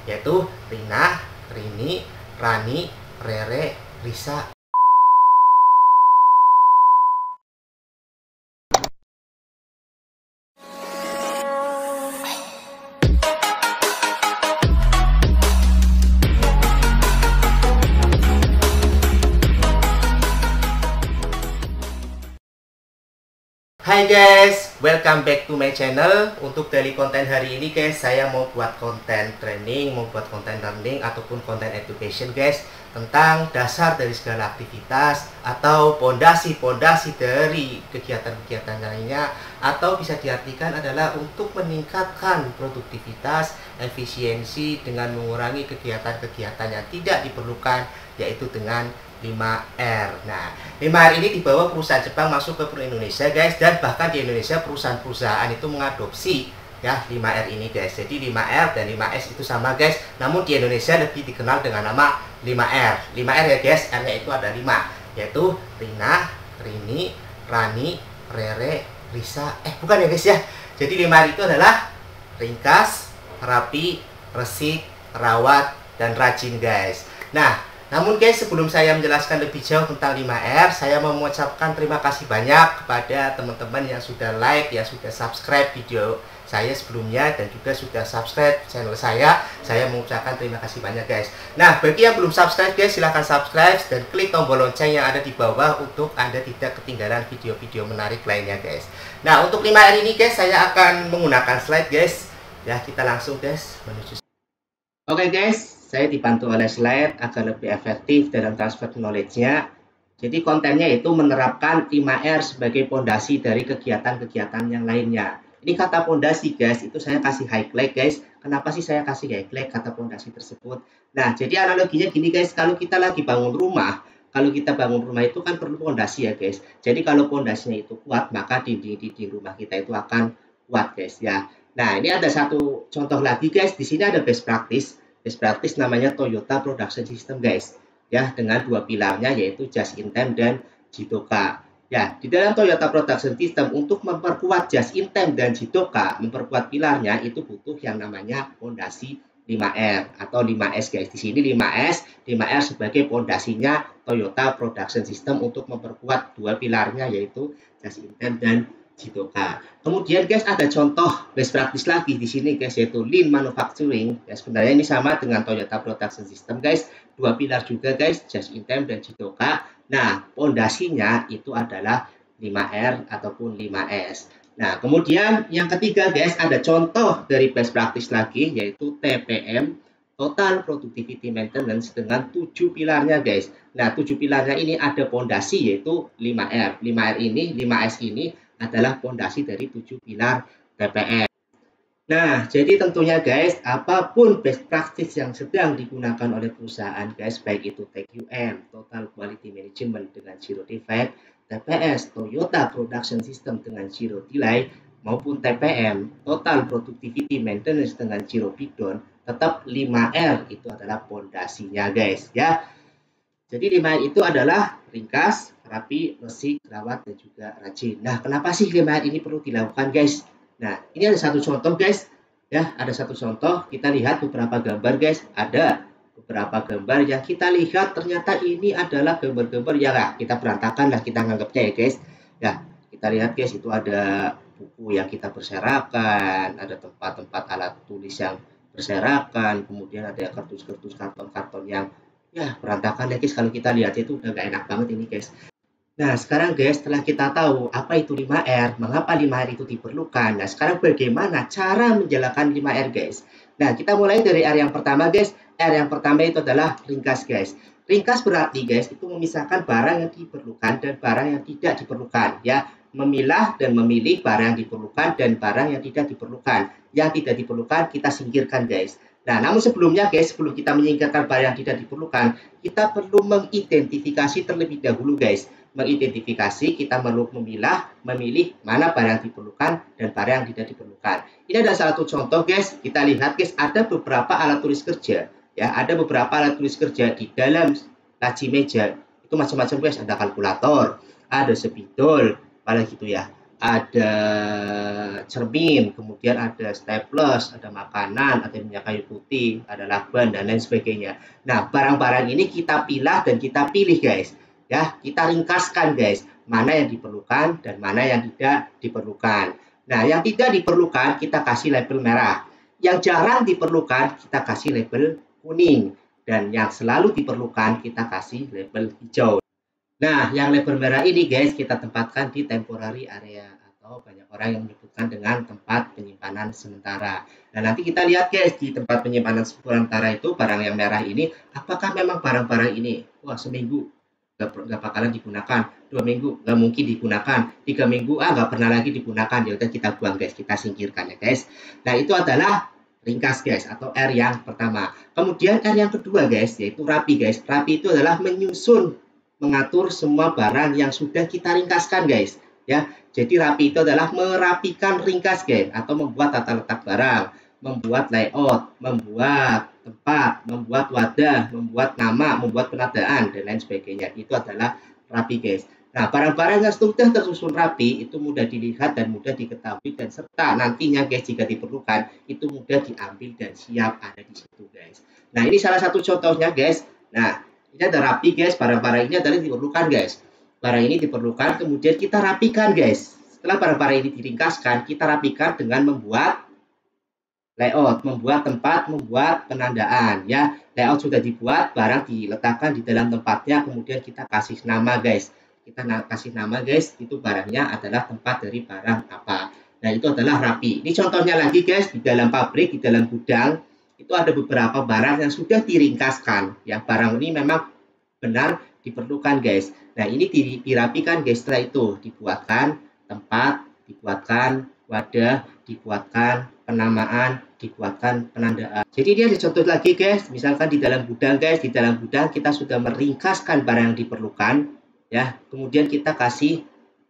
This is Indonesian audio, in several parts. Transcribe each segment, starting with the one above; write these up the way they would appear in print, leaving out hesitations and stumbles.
yaitu Rina, Rini, Rani, Rere, Risa. Hai guys, welcome back to my channel. Untuk daily konten hari ini guys, saya mau buat konten training, mau buat konten learning ataupun konten education guys, tentang dasar dari segala aktivitas atau pondasi-pondasi dari kegiatan-kegiatan lainnya, atau bisa diartikan adalah untuk meningkatkan produktivitas, efisiensi dengan mengurangi kegiatan-kegiatan yang tidak diperlukan, yaitu dengan 5R. Nah, 5R ini dibawa perusahaan Jepang masuk ke Indonesia guys, dan bahkan di Indonesia perusahaan-perusahaan itu mengadopsi ya 5R ini guys. Jadi 5R dan 5S itu sama guys, namun di Indonesia lebih dikenal dengan nama 5R. 5R ya guys, R-nya itu ada 5, yaitu Rina, Rini, Rani, Rere, Risa. Bukan ya guys ya. Jadi 5R itu adalah ringkas, rapi, resik, rawat, dan rajin guys. Nah, namun guys, sebelum saya menjelaskan lebih jauh tentang 5R, saya mau mengucapkan terima kasih banyak kepada teman-teman yang sudah like, yang sudah subscribe video saya sebelumnya, dan juga sudah subscribe channel saya. Saya mengucapkan terima kasih banyak guys. Nah, bagi yang belum subscribe guys, silahkan subscribe dan klik tombol lonceng yang ada di bawah untuk Anda tidak ketinggalan video-video menarik lainnya guys. Nah, untuk 5R ini guys, saya akan menggunakan slide guys. Ya, kita langsung guys menuju. Oke guys, saya dibantu oleh slide agar lebih efektif dalam transfer knowledge-nya. Jadi kontennya itu menerapkan 5R sebagai pondasi dari kegiatan-kegiatan yang lainnya. Ini kata pondasi guys, itu saya kasih highlight guys. Kenapa sih saya kasih highlight kata pondasi tersebut? Nah, jadi analoginya gini guys, kalau kita lagi bangun rumah, kalau kita bangun rumah itu kan perlu pondasi ya guys. Jadi kalau pondasinya itu kuat, maka dinding-dinding rumah kita itu akan kuat guys ya. Nah, ini ada satu contoh lagi guys. Di sini ada best practice. Best practice namanya Toyota Production System guys. Ya, dengan dua pilarnya yaitu Just in Time dan Jidoka. Ya, di dalam Toyota Production System untuk memperkuat Just in Time dan Jidoka, memperkuat pilarnya itu butuh yang namanya pondasi 5R atau 5S guys. Di sini 5R sebagai pondasinya Toyota Production System untuk memperkuat dua pilarnya yaitu Just in Time dan Jidoka. Kemudian guys, ada contoh best practice lagi di sini guys, yaitu Lean Manufacturing. Ya, sebenarnya ini sama dengan Toyota Production System guys, dua pilar juga guys, Just in Time dan Jidoka. Nah, pondasinya itu adalah 5R ataupun 5S. Nah, kemudian yang ketiga guys, ada contoh dari best practice lagi, yaitu TPM, Total Productivity Maintenance, dengan 7 pilarnya guys. Nah, 7 pilarnya ini ada pondasi yaitu 5R. 5R ini, 5S ini adalah pondasi dari 7 pilar TPM. Nah, jadi tentunya guys, apapun best practice yang sedang digunakan oleh perusahaan guys, baik itu TQM, Total Quality Management dengan Zero Defect, TPS, Toyota Production System dengan Zero Delay, maupun TPM, Total Productivity Maintenance dengan Zero Breakdown, tetap 5R itu adalah pondasinya guys ya. Jadi 5R itu adalah ringkas, rapi, resik, rawat, dan juga rajin. Nah, kenapa sih 5R ini perlu dilakukan guys? Nah, ini ada satu contoh guys. Ya, ada satu contoh. Kita lihat beberapa gambar guys. Ada beberapa gambar yang kita lihat ternyata ini adalah gambar-gambar yang kita berantakan lah kita nganggapnya ya guys. Ya, kita lihat guys, itu ada buku yang kita berserakan, ada tempat-tempat alat tulis yang berserakan, kemudian ada kertas-kertas karton-karton yang ya berantakan ya guys. Kalau kita lihat itu udah gak enak banget ini guys. Nah, sekarang guys, setelah kita tahu apa itu 5R, mengapa 5R itu diperlukan, nah sekarang bagaimana cara menjalankan 5R guys. Nah, kita mulai dari R yang pertama guys. R yang pertama itu adalah ringkas guys. Ringkas berarti guys, itu memisahkan barang yang diperlukan dan barang yang tidak diperlukan ya. Memilah dan memilih barang yang diperlukan dan barang yang tidak diperlukan. Yang tidak diperlukan kita singkirkan guys. Nah, namun sebelumnya guys, sebelum kita menyingkirkan barang yang tidak diperlukan, kita perlu mengidentifikasi terlebih dahulu guys. Mengidentifikasi, kita perlu memilah, memilih mana barang yang diperlukan dan barang yang tidak diperlukan. Ini ada satu contoh guys, kita lihat guys, ada beberapa alat tulis kerja. Ya, ada beberapa alat tulis kerja di dalam laci meja. Itu macam-macam guys, ada kalkulator, ada spidol, apalagi gitu ya. ada cermin, kemudian ada staples, ada makanan, ada minyak kayu putih, ada lakban dan lain sebagainya. Nah, barang-barang ini kita pilah dan kita pilih guys. Ya, kita ringkaskan guys, mana yang diperlukan dan mana yang tidak diperlukan. Nah, yang tidak diperlukan kita kasih label merah. Yang jarang diperlukan kita kasih label kuning dan yang selalu diperlukan kita kasih label hijau. Nah, yang label merah ini guys kita tempatkan di temporary area atau banyak orang yang menyebutkan dengan tempat penyimpanan sementara. Nah, nanti kita lihat guys di tempat penyimpanan sementara itu barang yang merah ini apakah memang barang-barang ini wah seminggu nggak bakalan digunakan, 2 minggu nggak mungkin digunakan, 3 minggu nggak pernah lagi digunakan, ya udah kita buang guys, kita singkirkan ya guys. Nah, itu adalah ringkas guys atau R yang pertama. Kemudian R yang kedua guys yaitu rapi guys. Rapi itu adalah menyusun, mengatur semua barang yang sudah kita ringkaskan guys ya. Jadi rapi itu adalah merapikan ringkas guys atau membuat tata letak barang, membuat layout, membuat tempat, membuat wadah, membuat nama, membuat penadaan dan lain sebagainya. Itu adalah rapi guys. Nah, barang-barang yang sudah tersusun rapi itu mudah dilihat dan mudah diketahui dan serta nantinya guys jika diperlukan itu mudah diambil dan siap ada di situ guys. Nah, ini salah satu contohnya guys. Nah, ini ada rapi guys, barang-barang ini adalah diperlukan guys. Barang ini diperlukan, kemudian kita rapikan guys. Setelah barang-barang ini diringkaskan, kita rapikan dengan membuat layout, membuat tempat, membuat penandaan ya. Layout sudah dibuat, barang diletakkan di dalam tempatnya, kemudian kita kasih nama guys. Kita kasih nama guys, itu barangnya adalah tempat dari barang apa. Nah, itu adalah rapi. Ini contohnya lagi guys, di dalam pabrik, di dalam gudang, itu ada beberapa barang yang sudah diringkaskan. Ya, barang ini memang benar diperlukan guys. Nah, ini dirapikan guys, setelah itu dibuatkan tempat, dibuatkan wadah, dibuatkan penamaan, dibuatkan penandaan. Jadi ini ada contoh lagi guys, misalkan di dalam gudang guys, di dalam gudang kita sudah meringkaskan barang yang diperlukan ya. Kemudian kita kasih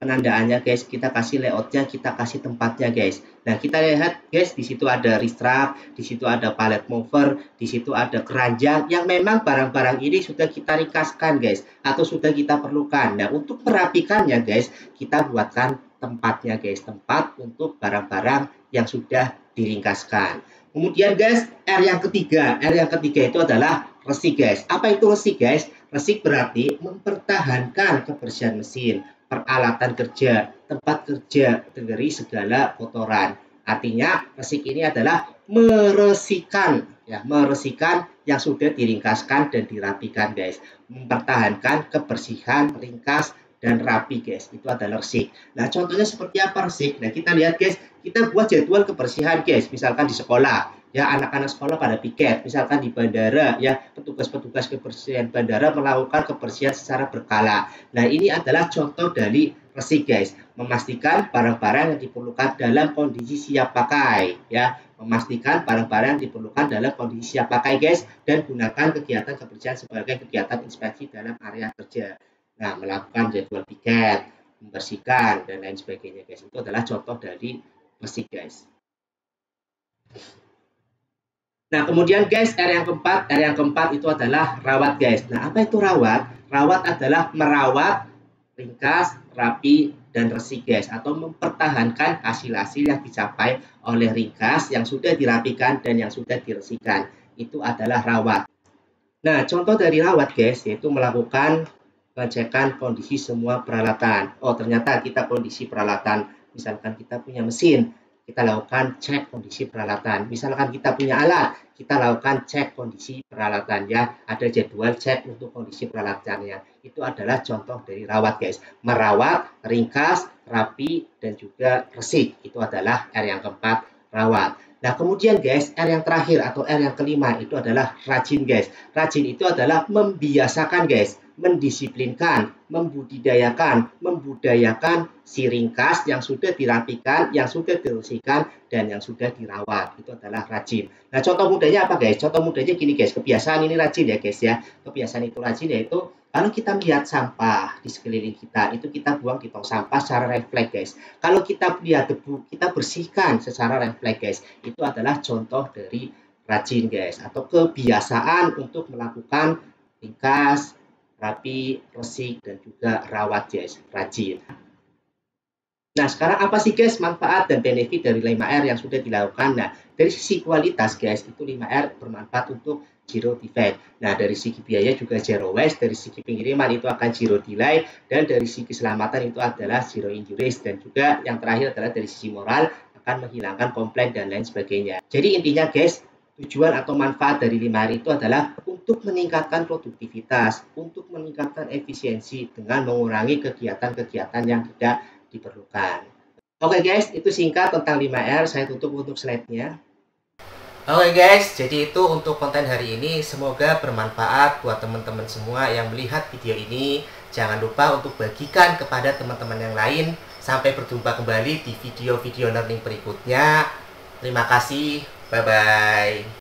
penandaannya guys, kita kasih layoutnya, kita kasih tempatnya guys. Nah, kita lihat guys, di situ ada restrap, di situ ada pallet mover, di situ ada keranjang yang memang barang-barang ini sudah kita ringkaskan guys atau sudah kita perlukan. Nah, untuk merapikannya guys, kita buatkan tempatnya guys, tempat untuk barang-barang yang sudah diringkaskan. Kemudian guys, R yang ketiga itu adalah resik guys. Apa itu resik guys? Resik berarti mempertahankan kebersihan mesin, peralatan kerja, tempat kerja dari segala kotoran. Artinya resik ini adalah meresikan ya, meresikan yang sudah diringkaskan dan dirapikan guys. Mempertahankan kebersihan, ringkas dan rapi guys. Itu adalah resik. Nah, contohnya seperti apa resik? Nah, kita lihat guys, kita buat jadwal kebersihan guys. Misalkan di sekolah, ya anak-anak sekolah pada piket, misalkan di bandara ya petugas-petugas kebersihan bandara melakukan kebersihan secara berkala. Nah, ini adalah contoh dari resik guys, memastikan barang-barang yang diperlukan dalam kondisi siap pakai ya, memastikan barang-barang yang diperlukan dalam kondisi siap pakai guys, dan gunakan kegiatan kebersihan sebagai kegiatan inspeksi dalam area kerja. Nah, melakukan jadwal piket, membersihkan dan lain sebagainya guys, itu adalah contoh dari resik guys. Nah, kemudian guys, R yang keempat itu adalah rawat guys. Nah, apa itu rawat? Rawat adalah merawat, ringkas, rapi, dan resik guys. Atau mempertahankan hasil-hasil yang dicapai oleh ringkas yang sudah dirapikan dan yang sudah diresikan. Itu adalah rawat. Nah, contoh dari rawat guys, yaitu melakukan pengecekan kondisi semua peralatan. Oh, ternyata kita kondisi peralatan. Misalkan kita punya mesin, kita lakukan cek kondisi peralatan. Misalkan kita punya alat, kita lakukan cek kondisi peralatan ya. Ada jadwal cek untuk kondisi peralatannya. Itu adalah contoh dari rawat guys. Merawat, ringkas, rapi, dan juga resik. Itu adalah R yang keempat, rawat. Nah, kemudian guys, R yang terakhir atau R yang kelima itu adalah rajin guys. Rajin itu adalah membiasakan guys, mendisiplinkan, membudayakan si ringkas yang sudah dirapikan, yang sudah dibersihkan, dan yang sudah dirawat. Itu adalah rajin. Nah, contoh mudahnya apa guys? Contoh mudahnya gini guys, kebiasaan ini rajin ya guys ya. Kebiasaan itu rajin yaitu kalau kita melihat sampah di sekeliling kita, itu kita buang di tong sampah secara refleks guys. Kalau kita lihat debu, kita bersihkan secara refleks guys. Itu adalah contoh dari rajin guys, atau kebiasaan untuk melakukan ringkas, rapi, resik, dan juga rawat guys, rajin. Nah, sekarang apa sih guys manfaat dan benefit dari 5R yang sudah dilakukan? Nah, dari sisi kualitas guys, itu 5R bermanfaat untuk zero defect. Nah, dari segi biaya juga zero waste, dari segi pengiriman itu akan zero delay, dan dari segi keselamatan itu adalah zero injuries, dan juga yang terakhir adalah dari sisi moral akan menghilangkan komplain dan lain sebagainya. Jadi intinya guys, tujuan atau manfaat dari 5R itu adalah untuk meningkatkan produktivitas, untuk meningkatkan efisiensi dengan mengurangi kegiatan-kegiatan yang tidak diperlukan. Oke guys, itu singkat tentang 5R. Saya tutup untuk slide-nya. Oke guys, jadi itu untuk konten hari ini. Semoga bermanfaat buat teman-teman semua yang melihat video ini. Jangan lupa untuk bagikan kepada teman-teman yang lain. Sampai berjumpa kembali di video-video learning berikutnya. Terima kasih. Bye-bye.